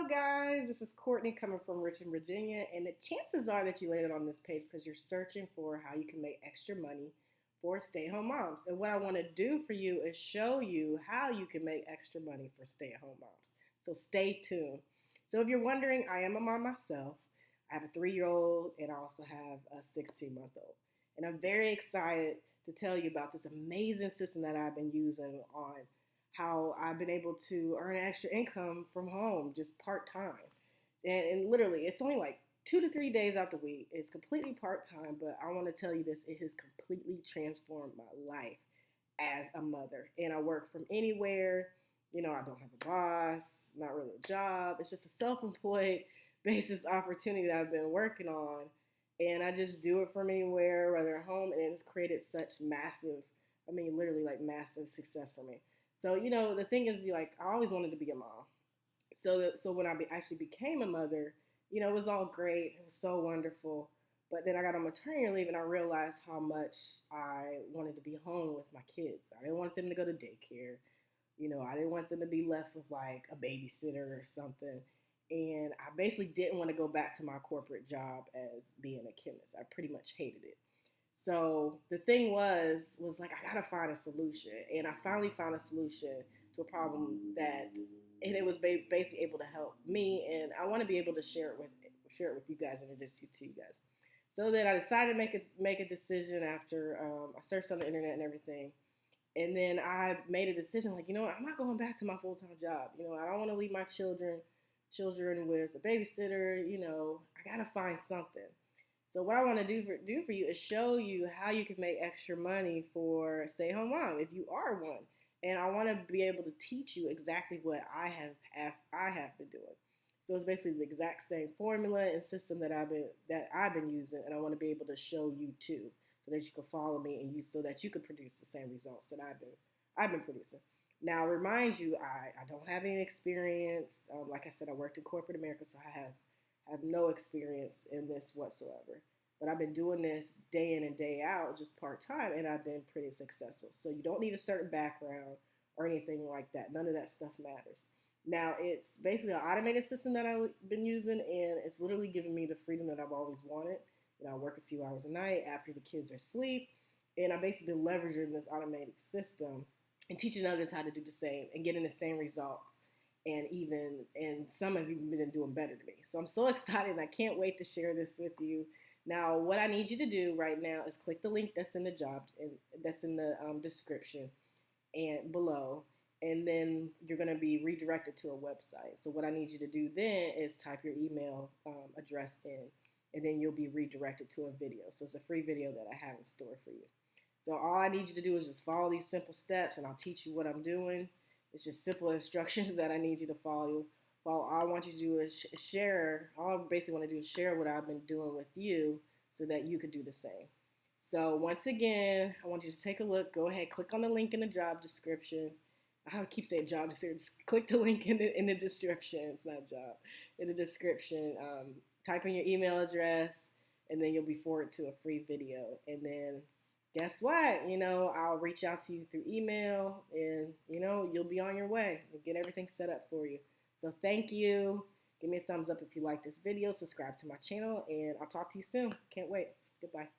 guys? This is Courtney coming from Richmond, Virginia, and the chances are that you landed on this page because you're searching for how you can make extra money for stay-at-home moms. And what I want to do for you is show you how you can make extra money for stay-at-home moms. So stay tuned. So if you're wondering, I am a mom myself. I have a 3-year-old and I also have a 16-month-old. And I'm very excited to tell you about this amazing system that I've been using on how I've been able to earn extra income from home, just part-time. And literally, it's only like 2 to 3 days out the week. It's completely part-time, but I want to tell you this, it has completely transformed my life as a mother. And I work from anywhere. You know, I don't have a boss, not really a job. It's just a self-employed basis opportunity that I've been working on. And I just do it from anywhere, rather at home. And it's created such massive, literally like massive success for me. So, the thing is, like, I always wanted to be a mom. So when I actually became a mother, it was all great. It was so wonderful. But then I got on maternity leave and I realized how much I wanted to be home with my kids. I didn't want them to go to daycare. I didn't want them to be left with like a babysitter or something. And I basically didn't want to go back to my corporate job as being a chemist. I pretty much hated it. So the thing was like, I gotta find a solution, and I finally found a solution to a problem and it was basically able to help me, and I want to be able to share it with you guys, introduce you to you guys. So then I decided to make a decision after I searched on the internet and everything, and then I made a decision like, what, I'm not going back to my full time job. I don't want to leave my children with a babysitter. I gotta find something. So what I want to do for you is show you how you can make extra money for a stay-at-home mom if you are one. And I want to be able to teach you exactly what I have been doing. So it's basically the exact same formula and system that I've been using, and I want to be able to show you too, so that you can follow me and so that you can produce the same results that I've been producing. Now, remind you, I don't have any experience. Like I said, I worked in corporate America, so I have no experience in this whatsoever. But I've been doing this day in and day out, just part-time, and I've been pretty successful. So you don't need a certain background or anything like that. None of that stuff matters. Now, it's basically an automated system that I've been using, and it's literally giving me the freedom that I've always wanted. I work a few hours a night after the kids are asleep, and I've basically been leveraging this automated system and teaching others how to do the same and getting the same results. And some have even been doing better to me. So I'm so excited and I can't wait to share this with you. Now, what I need you to do right now is click the link that's in the description and below, and then you're going to be redirected to a website. So what I need you to do then is type your email address in, and then you'll be redirected to a video. So it's a free video that I have in store for you. So all I need you to do is just follow these simple steps, and I'll teach you what I'm doing. It's just simple instructions that I need you to follow. All I want you to do is share. All I basically want to do is share what I've been doing with you so that you could do the same. So once again, I want you to take a look. Go ahead, click on the link in the job description. I keep saying job description. Click the link in the description. It's not job. In the description, type in your email address, and then you'll be forwarded to a free video. And then guess what? I'll reach out to you through email, and, you'll be on your way and get everything set up for you. So thank you. Give me a thumbs up if you like this video. Subscribe to my channel, and I'll talk to you soon. Can't wait. Goodbye.